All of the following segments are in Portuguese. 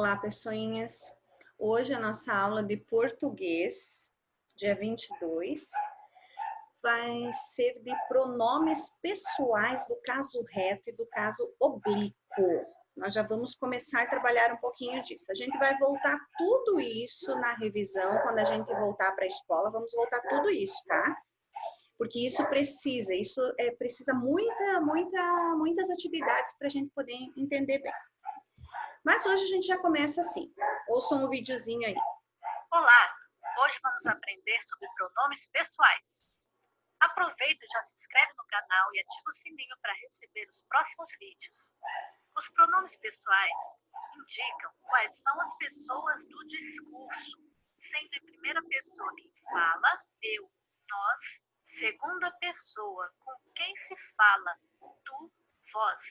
Olá, pessoinhas. Hoje a nossa aula de português, dia 22, vai ser de pronomes pessoais do caso reto e do caso oblíquo. Nós já vamos começar a trabalhar um pouquinho disso. A gente vai voltar tudo isso na revisão, quando a gente voltar para a escola, vamos voltar tudo isso, tá? Porque isso precisa muitas atividades para a gente poder entender bem. Mas hoje a gente já começa assim. Ouçam um videozinho aí. Olá! Hoje vamos aprender sobre pronomes pessoais. Aproveita e já se inscreve no canal e ativa o sininho para receber os próximos vídeos. Os pronomes pessoais indicam quais são as pessoas do discurso, sendo em primeira pessoa quem fala, eu, nós, segunda pessoa com quem se fala, tu, vós,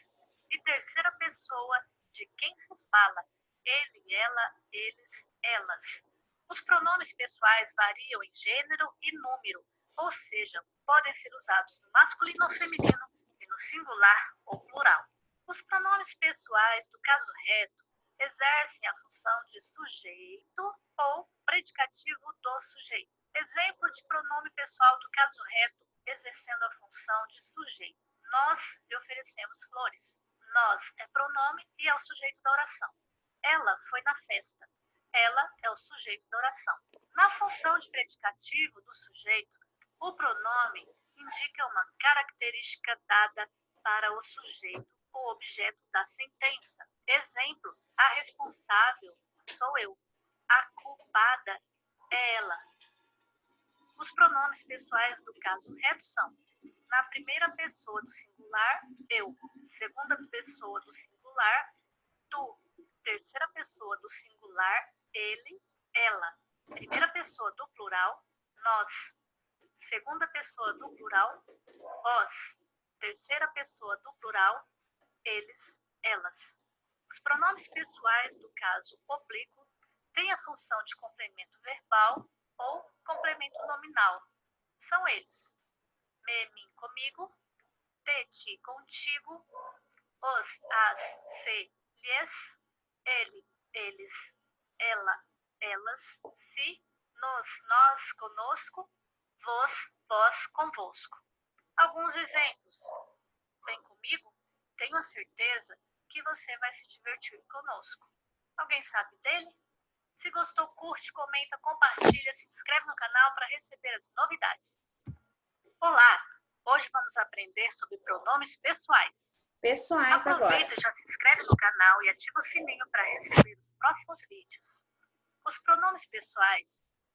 e terceira pessoa de quem se fala, ele, ela, eles, elas. Os pronomes pessoais variam em gênero e número, ou seja, podem ser usados no masculino ou feminino e no singular ou plural. Os pronomes pessoais do caso reto exercem a função de sujeito ou predicativo do sujeito. Exemplo de pronome pessoal do caso reto exercendo a função de sujeito. Nós lhe oferecemos flores. Nós é pronome e é o sujeito da oração. Ela foi na festa. Ela é o sujeito da oração. Na função de predicativo do sujeito, o pronome indica uma característica dada para o sujeito ou objeto da sentença. Exemplo, a responsável sou eu. A culpada é ela. Os pronomes pessoais do caso reto são: na primeira pessoa do singular, eu. Segunda pessoa do singular, tu. Terceira pessoa do singular, ele, ela. Primeira pessoa do plural, nós. Segunda pessoa do plural, vós. Terceira pessoa do plural, eles, elas. Os pronomes pessoais do caso oblíquo têm a função de complemento verbal ou complemento nominal. São eles: me, mim, comigo, te, ti, contigo, os, as, se, lhes, ele, eles, ela, elas, se, nos, nós, conosco, vos, vós, convosco. Alguns exemplos. Vem comigo? Tenho a certeza que você vai se divertir conosco. Alguém sabe dele? Se gostou, curte, comenta, compartilha, se inscreve no canal para receber as novidades. Olá! Hoje vamos aprender sobre pronomes pessoais. Pessoais Aproveita agora. e já se inscreve no canal e ativa o sininho para receber os próximos vídeos. Os pronomes pessoais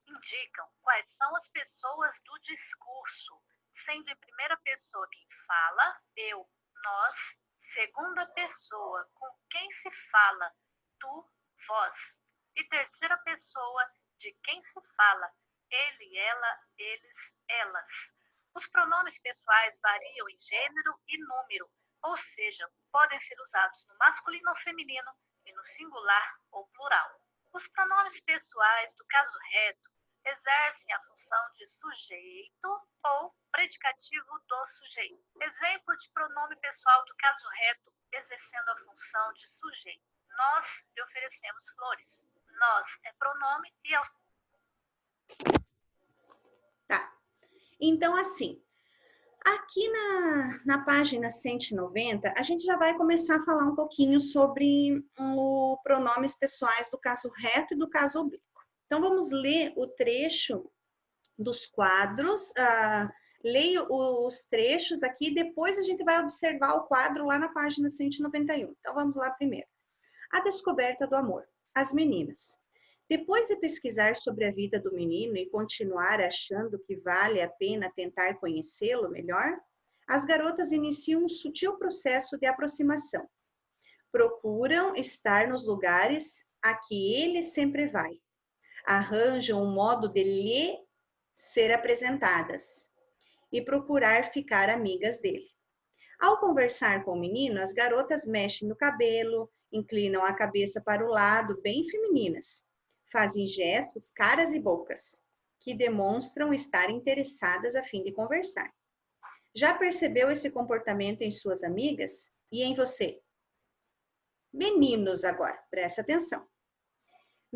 indicam quais são as pessoas do discurso, sendo em primeira pessoa quem fala, eu, nós, segunda pessoa com quem se fala, tu, vós, e terceira pessoa de quem se fala, ele, ela, eles, elas. Os pronomes pessoais variam em gênero e número, ou seja, podem ser usados no masculino ou feminino e no singular ou plural. Os pronomes pessoais do caso reto exercem a função de sujeito ou predicativo do sujeito. Exemplo de pronome pessoal do caso reto exercendo a função de sujeito. Nós lhe oferecemos flores. Nós é pronome e é o... Tá. Então, assim, aqui na página 190, a gente já vai começar a falar um pouquinho sobre os pronomes pessoais do caso reto e do caso oblíquo. Então, vamos ler o trecho dos quadros, leia os trechos aqui, depois a gente vai observar o quadro lá na página 191. Então, vamos lá primeiro. A descoberta do amor. As meninas. Depois de pesquisar sobre a vida do menino e continuar achando que vale a pena tentar conhecê-lo melhor, as garotas iniciam um sutil processo de aproximação. Procuram estar nos lugares a que ele sempre vai. Arranjam um modo de lhe ser apresentadas e procurar ficar amigas dele. Ao conversar com o menino, as garotas mexem no cabelo, inclinam a cabeça para o lado, bem femininas. Fazem gestos, caras e bocas, que demonstram estar interessadas a fim de conversar. Já percebeu esse comportamento em suas amigas e em você? Meninos agora, presta atenção.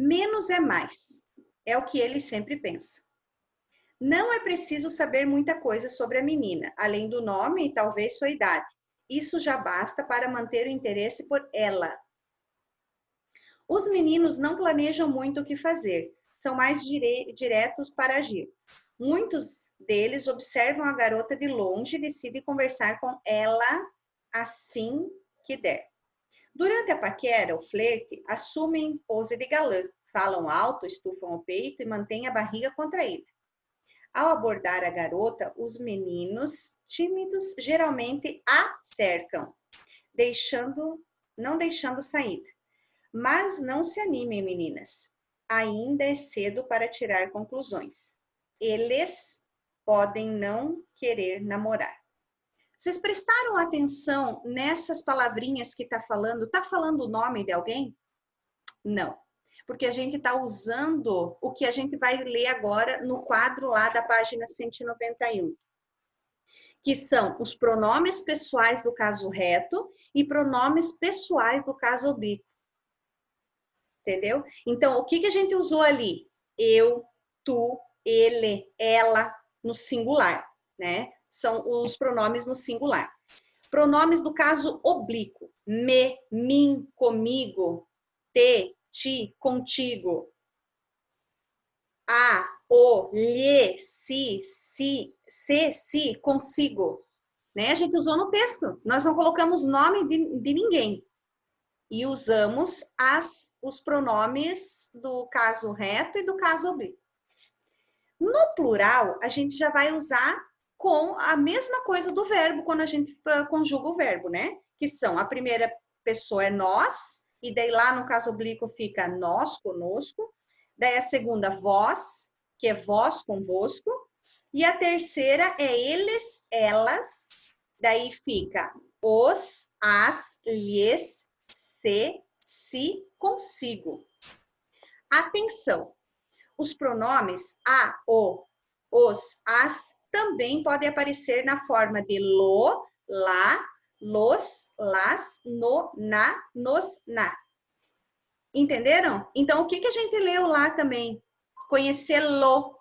Menos é mais. É o que ele sempre pensa. Não é preciso saber muita coisa sobre a menina, além do nome e talvez sua idade. Isso já basta para manter o interesse por ela. Os meninos não planejam muito o que fazer, são mais diretos para agir. Muitos deles observam a garota de longe e decidem conversar com ela assim que der. Durante a paquera, o flerte, assumem pose de galã, falam alto, estufam o peito e mantêm a barriga contraída. Ao abordar a garota, os meninos tímidos geralmente a cercam, não deixando saída. Mas não se animem, meninas. Ainda é cedo para tirar conclusões. Eles podem não querer namorar. Vocês prestaram atenção nessas palavrinhas que está falando? Está falando o nome de alguém? Não. Porque a gente está usando o que a gente vai ler agora no quadro lá da página 191. Que são os pronomes pessoais do caso reto e pronomes pessoais do caso oblíquo. Entendeu? Então, o que a gente usou ali? Eu, tu, ele, ela, no singular, né? São os pronomes no singular. Pronomes do caso oblíquo. Me, mim, comigo, te, ti, contigo. A, o, lhe, se, se, consigo. Né? A gente usou no texto. Nós não colocamos nome de ninguém. E usamos os pronomes do caso reto e do caso oblíquo. No plural, a gente já vai usar com a mesma coisa do verbo, quando a gente conjuga o verbo, né? Que são, a primeira pessoa é nós, e daí lá no caso oblíquo fica nós, conosco. Daí a segunda, vós, que é vós, convosco. E a terceira é eles, elas. Daí fica os, as, lhes, se, consigo. Atenção! Os pronomes a, o, os, as também podem aparecer na forma de lo, lá, los, las, no, na, nos, na. Entenderam? Então, o que a gente leu lá também? Conhecê-lo.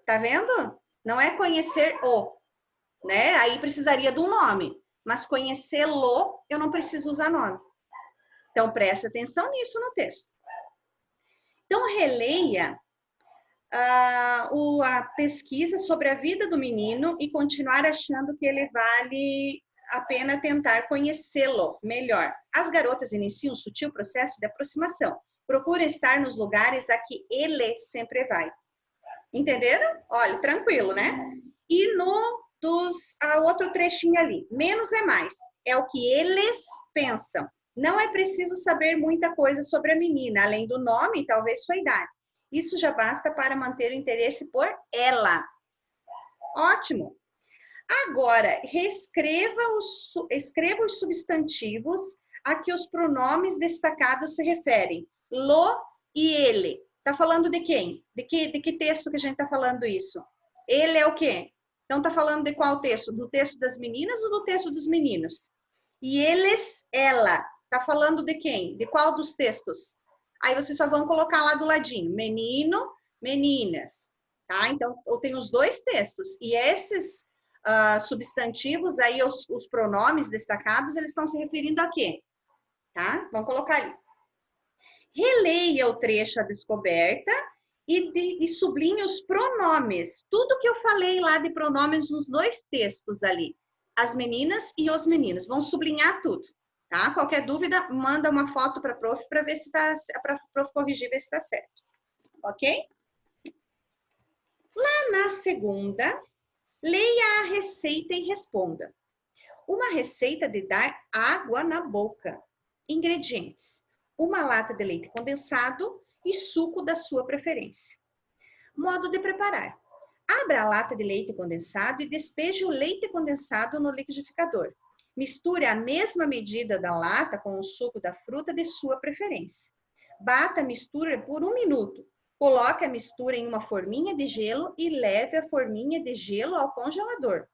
Tá vendo? Não é conhecer o, né? Aí precisaria de um nome. Mas conhecê-lo, eu não preciso usar nome. Então, presta atenção nisso no texto. Então, releia a pesquisa sobre a vida do menino e continuar achando que ele vale a pena tentar conhecê-lo melhor. As garotas iniciam um sutil processo de aproximação. Procura estar nos lugares a que ele sempre vai. Entenderam? Olha, tranquilo, né? E outro trechinho ali. Menos é mais. É o que eles pensam. Não é preciso saber muita coisa sobre a menina, além do nome e talvez sua idade. Isso já basta para manter o interesse por ela. Ótimo! Agora, escreva os substantivos a que os pronomes destacados se referem. Lo e ele. Está falando de quem? De que texto que a gente está falando isso? Ele é o quê? Então, está falando de qual texto? Do texto das meninas ou do texto dos meninos? E eles, ela. Está falando de quem? De qual dos textos? Aí vocês só vão colocar lá do ladinho. Menino, meninas. Tá? Então, eu tenho os dois textos. E esses substantivos, aí os pronomes destacados, eles estão se referindo a quê? Tá? Vamos colocar ali. Releia o trecho à descoberta e sublinhe os pronomes. Tudo que eu falei lá de pronomes nos dois textos ali. As meninas e os meninos. Vão sublinhar tudo. Tá? Qualquer dúvida, manda uma foto para a prof para ver se tá, para a prof corrigir, ver se está certo. Ok? Lá na segunda, leia a receita e responda. Uma receita de dar água na boca. Ingredientes: uma lata de leite condensado e suco da sua preferência. Modo de preparar: abra a lata de leite condensado e despeje o leite condensado no liquidificador. Misture a mesma medida da lata com o suco da fruta de sua preferência. Bata a mistura por 1 minuto. Coloque a mistura em uma forminha de gelo e leve a forminha de gelo ao congelador.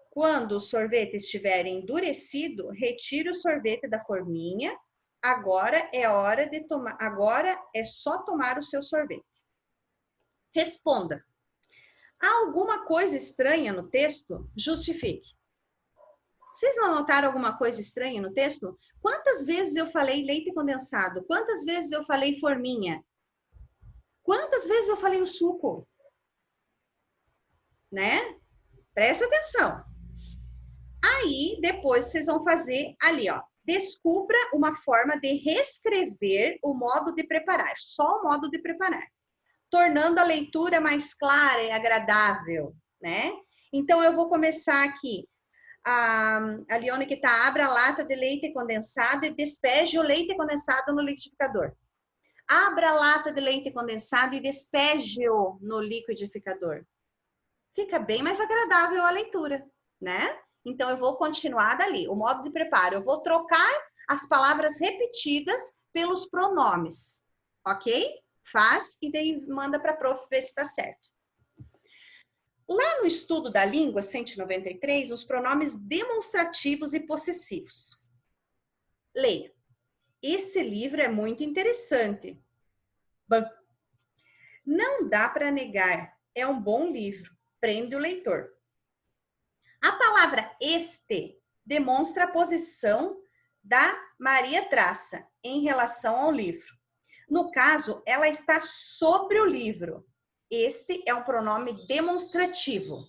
Quando o sorvete estiver endurecido, retire o sorvete da forminha Agora é hora de tomar, agora é só tomar o seu sorvete. Responda. Há alguma coisa estranha no texto? Justifique. Vocês não notaram alguma coisa estranha no texto? Quantas vezes eu falei leite condensado? Quantas vezes eu falei forminha? Quantas vezes eu falei o suco? Né? Presta atenção. Aí, depois, vocês vão fazer ali, ó. Descubra uma forma de reescrever o modo de preparar. Só o modo de preparar. Tornando a leitura mais clara e agradável, né? Então, eu vou começar aqui. A Lione que tá, abra a lata de leite condensado e despeje o leite condensado no liquidificador. Abra a lata de leite condensado e despeje-o no liquidificador. Fica bem mais agradável a leitura, né? Então, eu vou continuar dali. O modo de preparo, eu vou trocar as palavras repetidas pelos pronomes, ok? Faz e daí manda para a prof ver se está certo. Lá no estudo da língua 193, os pronomes demonstrativos e possessivos. Leia. Esse livro é muito interessante. Não dá para negar, é um bom livro. Prende o leitor. A palavra este demonstra a posição da Maria Traça em relação ao livro. No caso, ela está sobre o livro. Este é um pronome demonstrativo.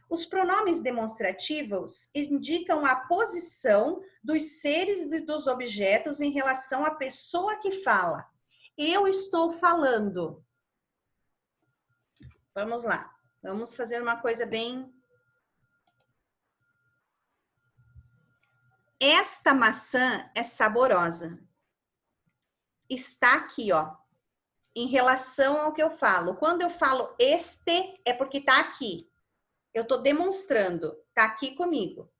Os pronomes demonstrativos indicam a posição dos seres e dos objetos em relação à pessoa que fala. Eu estou falando. Vamos lá. Vamos fazer uma coisa bem... Esta maçã é saborosa. Está aqui, ó. Em relação ao que eu falo. Quando eu falo este, é porque está aqui. Eu estou demonstrando. Está aqui comigo.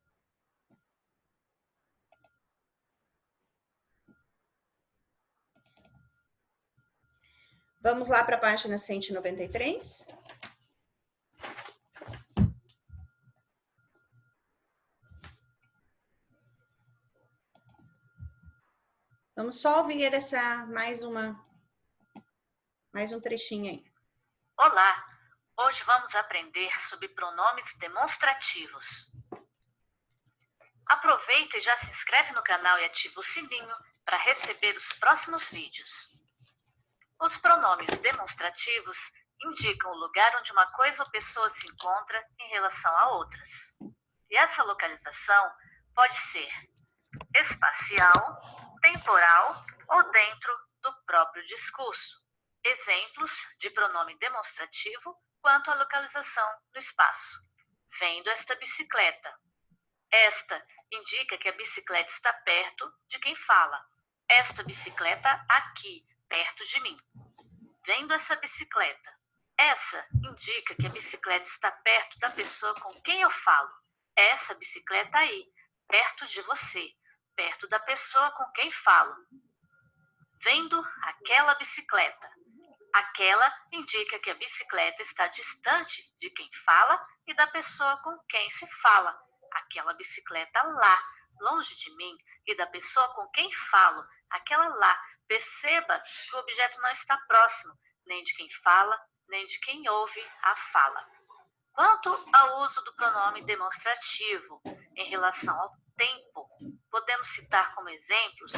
Vamos lá para a página 193. Vamos só ouvir essa mais um trechinho aí. Olá! Hoje vamos aprender sobre pronomes demonstrativos. Aproveita e já se inscreve no canal e ativa o sininho para receber os próximos vídeos. Os pronomes demonstrativos indicam o lugar onde uma coisa ou pessoa se encontra em relação a outras. E essa localização pode ser espacial, temporal ou dentro do próprio discurso. Exemplos de pronome demonstrativo quanto à localização no espaço. Vendo esta bicicleta. Esta indica que a bicicleta está perto de quem fala. Esta bicicleta aqui, perto de mim. Vendo essa bicicleta. Essa indica que a bicicleta está perto da pessoa com quem eu falo. Essa bicicleta aí, perto de você, perto da pessoa com quem falo. Vendo aquela bicicleta. Aquela indica que a bicicleta está distante de quem fala e da pessoa com quem se fala. Aquela bicicleta lá, longe de mim e da pessoa com quem falo. Aquela lá. Perceba que o objeto não está próximo, nem de quem fala, nem de quem ouve a fala. Quanto ao uso do pronome demonstrativo em relação ao tempo, podemos citar como exemplos: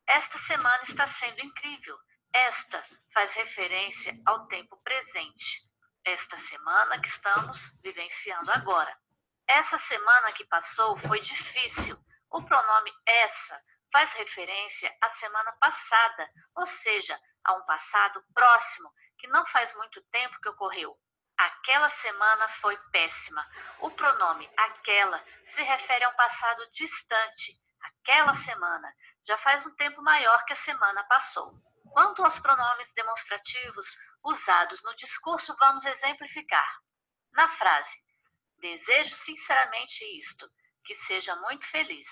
esta semana está sendo incrível. Esta faz referência ao tempo presente. Esta semana que estamos vivenciando agora. Essa semana que passou foi difícil. O pronome essa faz referência à semana passada, ou seja, a um passado próximo, que não faz muito tempo que ocorreu. Aquela semana foi péssima. O pronome aquela se refere a um passado distante. Aquela semana já faz um tempo maior que a semana passou. Quanto aos pronomes demonstrativos usados no discurso, vamos exemplificar. Na frase, desejo sinceramente isto, que seja muito feliz.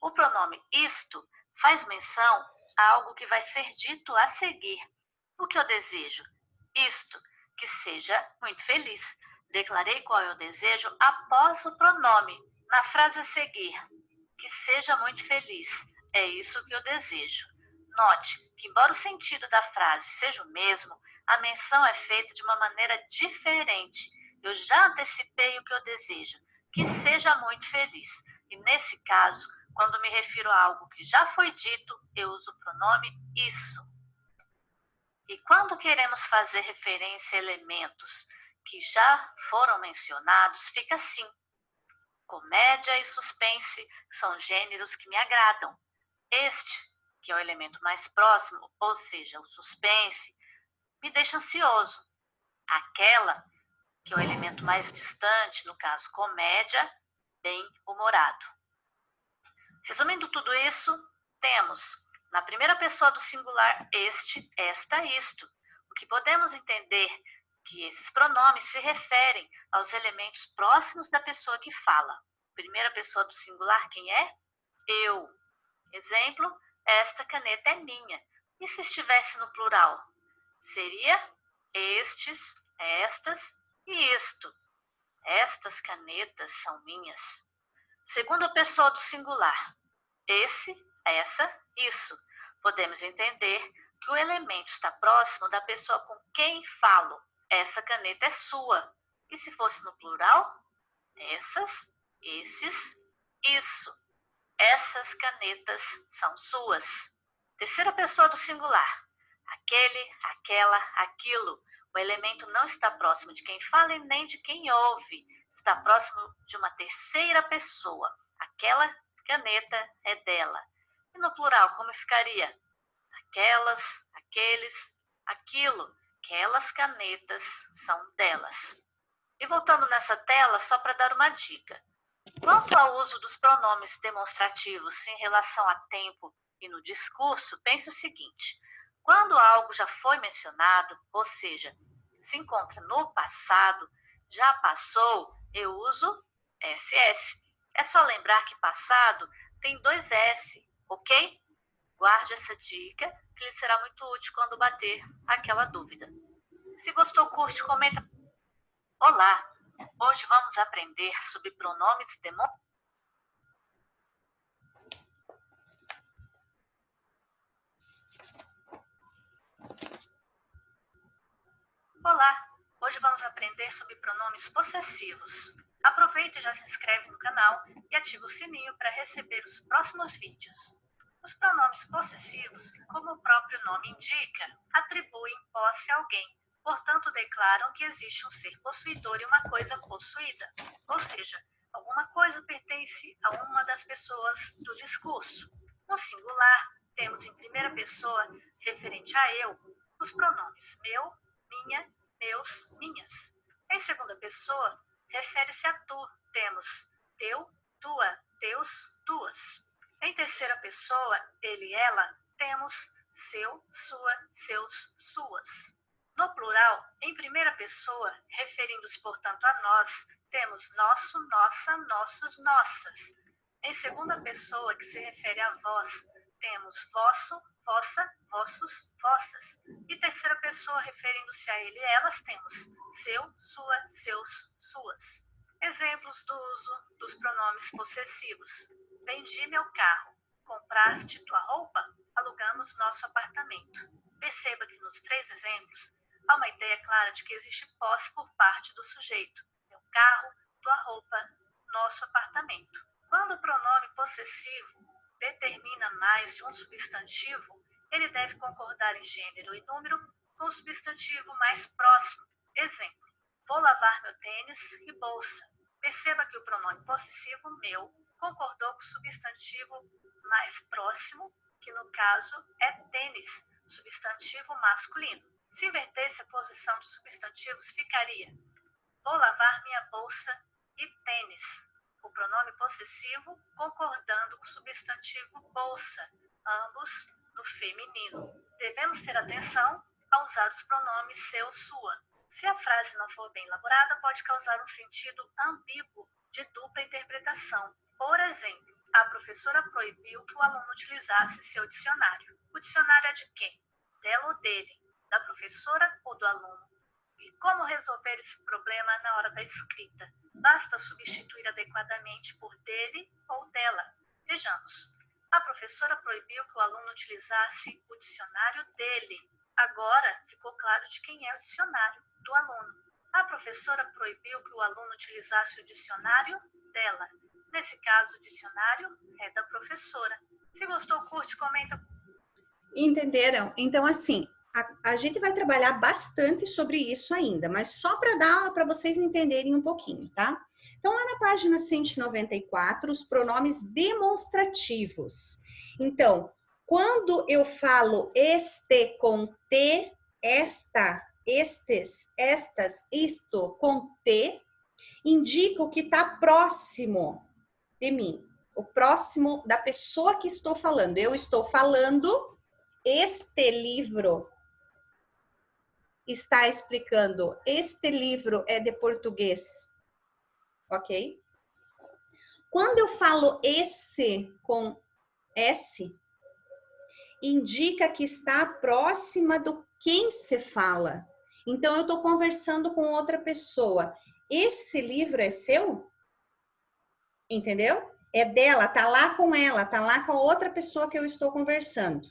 O pronome isto faz menção a algo que vai ser dito a seguir. O que eu desejo? Isto, que seja muito feliz. Declarei qual eu desejo após o pronome. Na frase a seguir, que seja muito feliz. é isso que eu desejo. Note que, embora o sentido da frase seja o mesmo, a menção é feita de uma maneira diferente. Eu já antecipei o que eu desejo, que seja muito feliz. E nesse caso, quando me refiro a algo que já foi dito, eu uso o pronome isso. E quando queremos fazer referência a elementos que já foram mencionados, fica assim. Comédia e suspense são gêneros que me agradam. Este, que é o elemento mais próximo, ou seja, o suspense, me deixa ansioso. Aquela, que é o elemento mais distante, no caso comédia, bem-humorado. Resumindo tudo isso, temos na primeira pessoa do singular este, esta, isto. O que podemos entender que esses pronomes se referem aos elementos próximos da pessoa que fala. Primeira pessoa do singular, quem é? Eu. Exemplo, esta caneta é minha. E se estivesse no plural? Seria estes, estas e isto. Estas canetas são minhas. Segunda pessoa do singular. Esse, essa, isso. Podemos entender que o elemento está próximo da pessoa com quem falo. Essa caneta é sua. E se fosse no plural? Essas, esses, isso. Essas canetas são suas. Terceira pessoa do singular. Aquele, aquela, aquilo. O elemento não está próximo de quem fala e nem de quem ouve. Está próximo de uma terceira pessoa. Aquela caneta é dela. E no plural, como ficaria? Aquelas, aqueles, aquilo. Aquelas canetas são delas. E voltando nessa tela, só para dar uma dica. Quanto ao uso dos pronomes demonstrativos em relação a tempo e no discurso, pense o seguinte. Quando algo já foi mencionado, ou seja, se encontra no passado, já passou, eu uso SS. É só lembrar que passado tem 2 S, ok? Guarde essa dica, que lhe será muito útil quando bater aquela dúvida. Se gostou, curte, comenta. Olá! Hoje vamos aprender sobre pronomes demonstrativos. Olá! Hoje vamos aprender sobre pronomes possessivos. Aproveite e já se inscreve no canal e ativa o sininho para receber os próximos vídeos. Os pronomes possessivos, como o próprio nome indica, atribuem posse a alguém, portanto declaram que existe um ser possuidor e uma coisa possuída, ou seja, alguma coisa pertence a uma das pessoas do discurso. No singular, temos em primeira pessoa, referente a eu, os pronomes meu, minha, meus, minhas. Em segunda pessoa, refere-se a tu, temos teu, tua, teus, tuas. Em terceira pessoa, ele e ela, temos seu, sua, seus, suas. No plural, em primeira pessoa, referindo-se, portanto, a nós, temos nosso, nossa, nossos, nossas. Em segunda pessoa, que se refere a vós, temos vosso, vossa, vossos, vossas. E terceira pessoa, referindo-se a ele e elas, temos seu, sua, seus, suas. Exemplos do uso dos pronomes possessivos. Vendi meu carro. Compraste tua roupa? Alugamos nosso apartamento. Perceba que nos 3 exemplos, há uma ideia clara de que existe posse por parte do sujeito. Meu carro, tua roupa, nosso apartamento. Quando o pronome possessivo determina mais de um substantivo, ele deve concordar em gênero e número com o substantivo mais próximo. Exemplo, vou lavar meu tênis e bolsa. Perceba que o pronome possessivo meu concordou com o substantivo mais próximo, que no caso é tênis, substantivo masculino. Se invertesse a posição de substantivos, ficaria vou lavar minha bolsa e tênis. O pronome possessivo concordando com o substantivo bolsa, ambos no feminino. Devemos ter atenção ao usar os pronomes seu, sua. Se a frase não for bem elaborada, pode causar um sentido ambíguo de dupla interpretação. Por exemplo, a professora proibiu que o aluno utilizasse seu dicionário. O dicionário é de quem? Dela ou dele? Da professora ou do aluno? E como resolver esse problema na hora da escrita? Basta substituir adequadamente por dele ou dela. Vejamos. A professora proibiu que o aluno utilizasse o dicionário dele. Agora ficou claro de quem é o dicionário, do aluno. A professora proibiu que o aluno utilizasse o dicionário dela. Nesse caso, o dicionário é da professora. Se gostou, curte, comenta. Entenderam? Então, assim, a gente vai trabalhar bastante sobre isso ainda, mas só para dar para vocês entenderem um pouquinho, tá? Então, lá na página 194, os pronomes demonstrativos. Então, quando eu falo este com te, esta, estes, estas, isto com te, indica o que está próximo de mim, o próximo da pessoa que estou falando. Eu estou falando, este livro está explicando, este livro é de português, ok? Quando eu falo esse com S, indica que está próxima do quem se fala. Então, eu estou conversando com outra pessoa. Esse livro é seu? Entendeu? É dela, tá lá com ela, tá lá com a outra pessoa que eu estou conversando.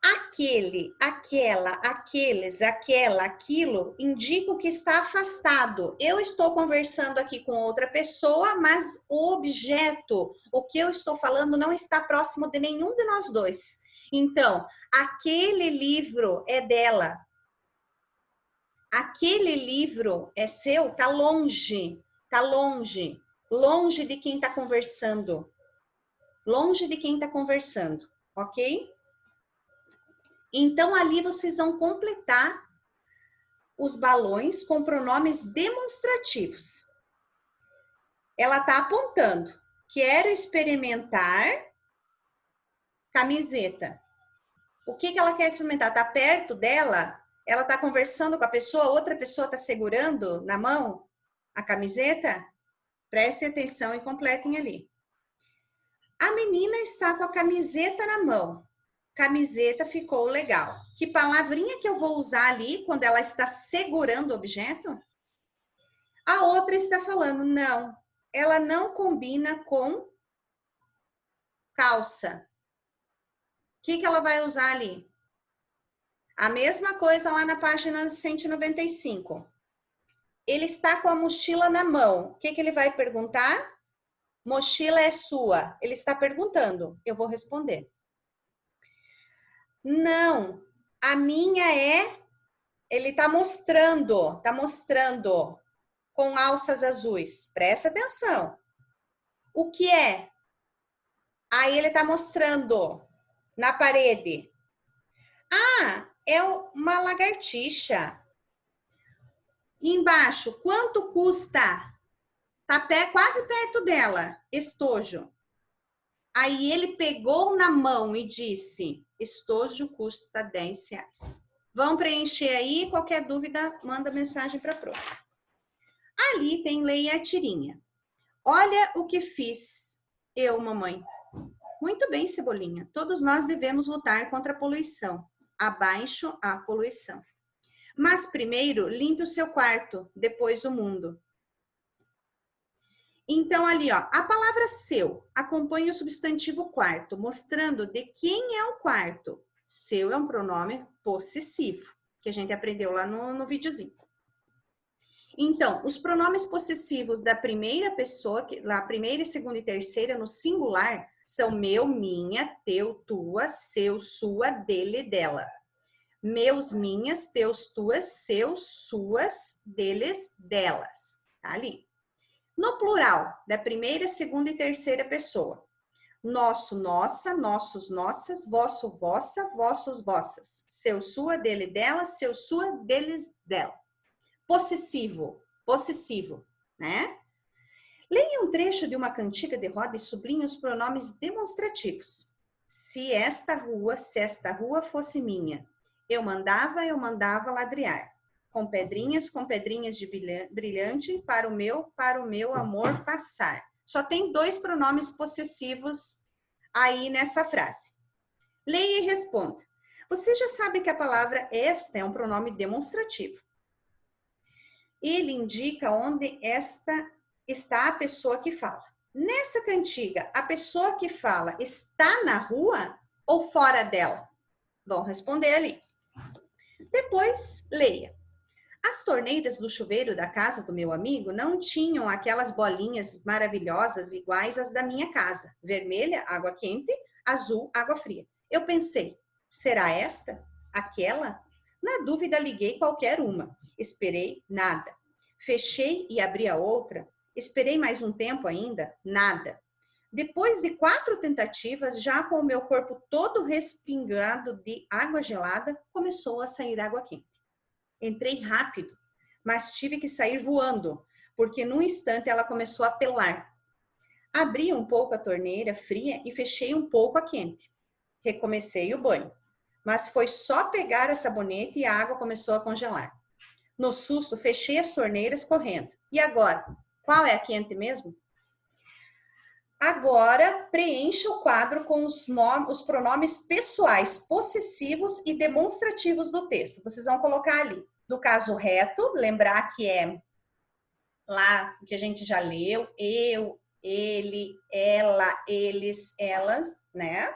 Aquele, aquela, aqueles, aquela, aquilo, indica que está afastado. Eu estou conversando aqui com outra pessoa, mas o objeto, o que eu estou falando, não está próximo de nenhum de nós dois. Então, aquele livro é dela. Aquele livro é seu, tá longe, tá longe. Longe de quem está conversando. Longe de quem está conversando, ok? Então, ali vocês vão completar os balões com pronomes demonstrativos. Ela está apontando. Quero experimentar camiseta. O que ela quer experimentar? Está perto dela? Ela está conversando com a pessoa? Outra pessoa está segurando na mão a camiseta? Prestem atenção e completem ali. A menina está com a camiseta na mão. Camiseta ficou legal. Que palavrinha que eu vou usar ali quando ela está segurando o objeto? A outra está falando, não, ela não combina com calça. O que ela vai usar ali? A mesma coisa lá na página 195. Ele está com a mochila na mão. O que ele vai perguntar? Mochila é sua. Ele está perguntando. Eu vou responder. Não, a minha é... Ele está mostrando com alças azuis. Presta atenção. O que é? Aí ele está mostrando na parede. Ah, é uma lagartixa. E embaixo, quanto custa? Tá quase perto dela, estojo. Aí ele pegou na mão e disse, estojo custa R$10. Vão preencher aí, qualquer dúvida, manda mensagem para a prof. Ali tem leia a tirinha. Olha o que fiz eu, mamãe. Muito bem, Cebolinha. Todos nós devemos lutar contra a poluição. Abaixo a poluição. Mas primeiro, limpe o seu quarto, depois o mundo. Então, ali, ó, a palavra seu acompanha o substantivo quarto, mostrando de quem é o quarto. Seu é um pronome possessivo, que a gente aprendeu lá no videozinho. Então, os pronomes possessivos da primeira pessoa, lá primeira, segunda e terceira, no singular, são meu, minha, teu, tua, seu, sua, dele, dela. Meus, minhas, teus, tuas, seus, suas, deles, delas. Tá ali. No plural, da primeira, segunda e terceira pessoa. Nosso, nossa, nossos, nossas, vosso, vossa, vossos, vossas. Seu, sua, dele, dela, seu, sua, deles, dela. Possessivo, possessivo, né? Leia um trecho de uma cantiga de roda e sublinhe os pronomes demonstrativos. Se esta rua fosse minha, eu mandava ladrear. Com pedrinhas de brilhante, para o meu amor passar. Só tem 2 pronomes possessivos aí nessa frase. Leia e responda. Você já sabe que a palavra esta é um pronome demonstrativo. Ele indica onde esta está a pessoa que fala. Nessa cantiga, a pessoa que fala está na rua ou fora dela? Vão responder ali. Depois, leia. As torneiras do chuveiro da casa do meu amigo não tinham aquelas bolinhas maravilhosas iguais às da minha casa. Vermelha, água quente, azul, água fria. Eu pensei, será esta? Aquela? Na dúvida, liguei qualquer uma. Esperei, nada. Fechei e abri a outra. Esperei mais um tempo ainda, nada. Depois de 4 tentativas, já com o meu corpo todo respingado de água gelada, começou a sair água quente. Entrei rápido, mas tive que sair voando, porque num instante ela começou a pelar. Abri um pouco a torneira fria e fechei um pouco a quente. Recomecei o banho, mas foi só pegar a sabonete e a água começou a congelar. No susto, fechei as torneiras correndo. E agora? Qual é a quente mesmo? Agora, preencha o quadro com os pronomes pessoais, possessivos e demonstrativos do texto. Vocês vão colocar ali. No caso reto, lembrar que é lá que a gente já leu, eu, ele, ela, eles, elas, né?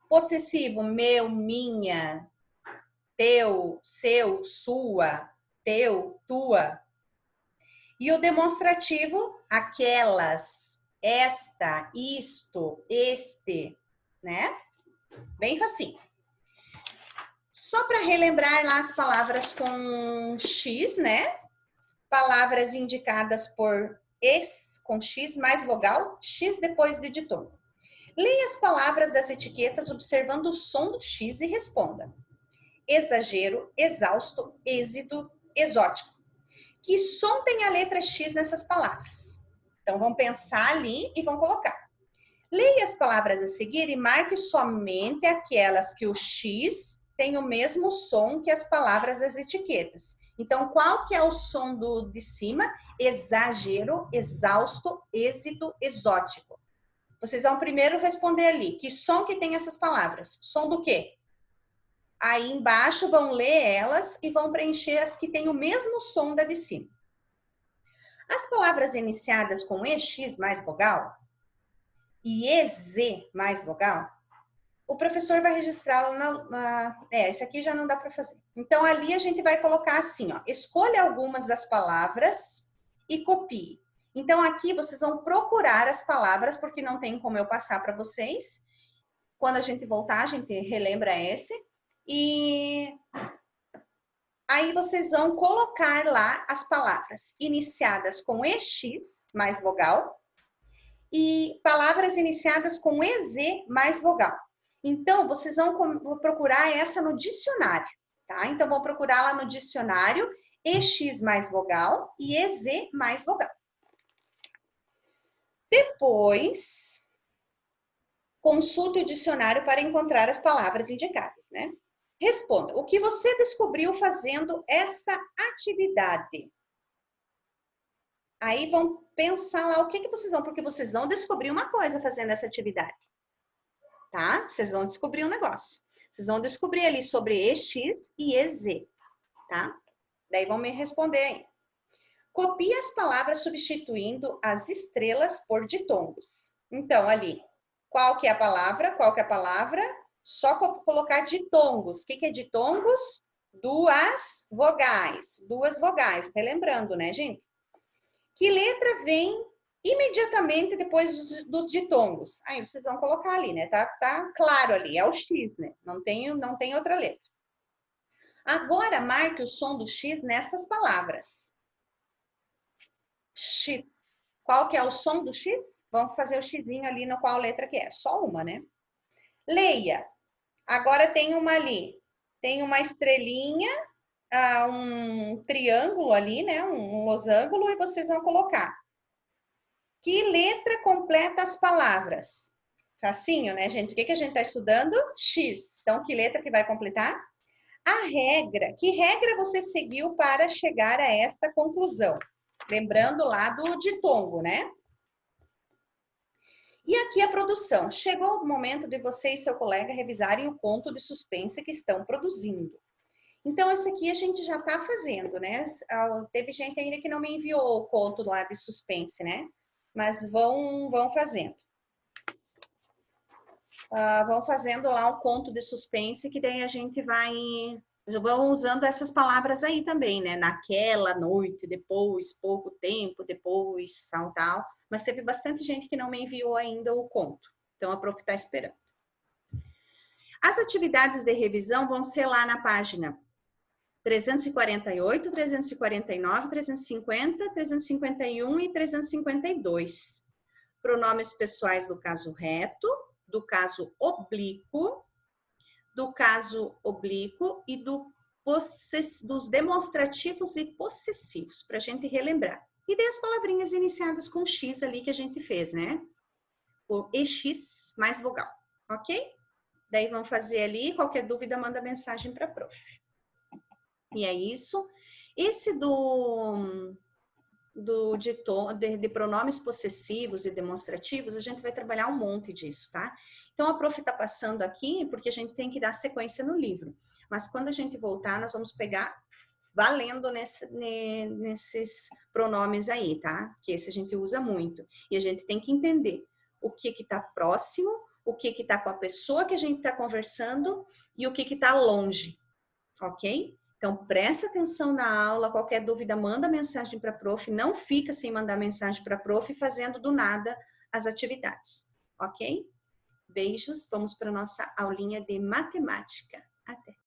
Possessivo, meu, minha, teu, seu, sua, teu, tua. E o demonstrativo, aquelas, esta, isto, este, né? Bem facinho. Só para relembrar lá as palavras com X, né? Palavras indicadas por es, com X mais vogal, X depois de ditongo. Leia as palavras das etiquetas observando o som do X e responda. Exagero, exausto, êxito, exótico. Que som tem a letra X nessas palavras? Então, vão pensar ali e vão colocar. Leia as palavras a seguir e marque somente aquelas que o X tem o mesmo som que as palavras das etiquetas. Então, qual que é o som de cima? Exagero, exausto, êxito, exótico. Vocês vão primeiro responder ali. Que som que tem essas palavras? Som do quê? Aí embaixo vão ler elas e vão preencher as que têm o mesmo som da de cima. As palavras iniciadas com EX mais vogal e EZ mais vogal, o professor vai registrá-lo esse aqui já não dá para fazer. Então, ali a gente vai colocar assim, ó, escolha algumas das palavras e copie. Então, aqui vocês vão procurar as palavras, porque não tem como eu passar para vocês. Quando a gente voltar, a gente relembra esse. E aí vocês vão colocar lá as palavras iniciadas com EX mais vogal e palavras iniciadas com EZ mais vogal. Então, vocês vão procurar essa no dicionário, tá? Então, vão procurar lá no dicionário EX mais vogal e EZ mais vogal. Depois, consulte o dicionário para encontrar as palavras indicadas, né? Responda, o que você descobriu fazendo esta atividade? Aí vão pensar lá o que vocês vão, porque vocês vão descobrir uma coisa fazendo essa atividade. Tá? Vocês vão descobrir um negócio. Vocês vão descobrir ali sobre EX e EZ, tá? Daí vão me responder aí. Copie as palavras substituindo as estrelas por ditongos. Então, ali, qual que é a palavra? Qual que é a palavra? Só colocar ditongos. O que é ditongos? Duas vogais. Relembrando, né, gente? Que letra vem imediatamente depois dos ditongos? Aí vocês vão colocar ali, né? Tá claro ali, é o X, né? Não tem outra letra. Agora, marque o som do X nessas palavras. X. Qual que é o som do X? Vamos fazer o Xzinho ali no qual letra que é. Só uma, né? Leia. Agora tem uma ali. Tem uma estrelinha, um triângulo ali, né? Um losango, e vocês vão colocar. Que letra completa as palavras? Facinho, né, gente? O que a gente está estudando? X. Então, que letra que vai completar? A regra. Que regra você seguiu para chegar a esta conclusão? Lembrando lá do ditongo, né? E aqui a produção. Chegou o momento de você e seu colega revisarem o conto de suspense que estão produzindo. Então, esse aqui a gente já está fazendo, né? Teve gente ainda que não me enviou o conto lá de suspense, né? Mas vão fazendo. Vão fazendo lá um conto de suspense, que daí a gente vão usando essas palavras aí também, né? Naquela noite, depois, pouco tempo, depois, tal. Mas teve bastante gente que não me enviou ainda o conto. Então, a prof está esperando. As atividades de revisão vão ser lá na página 348, 349, 350, 351 e 352. Pronomes pessoais do caso reto, do caso oblíquo e dos demonstrativos e possessivos, para a gente relembrar. E daí as palavrinhas iniciadas com X ali que a gente fez, né? O EX mais vogal, ok? Daí vamos fazer ali, qualquer dúvida manda mensagem para a prof. E é isso. Esse de pronomes possessivos e demonstrativos, a gente vai trabalhar um monte disso, tá? Então, a prof está passando aqui porque a gente tem que dar sequência no livro. Mas quando a gente voltar, nós vamos pegar valendo nesses pronomes aí, tá? Que esse a gente usa muito. E a gente tem que entender o que está próximo, o que está com a pessoa que a gente está conversando e o que está longe, ok? Então, presta atenção na aula, qualquer dúvida, manda mensagem para a prof, não fica sem mandar mensagem para a prof, fazendo do nada as atividades, ok? Beijos, vamos para a nossa aulinha de matemática. Até!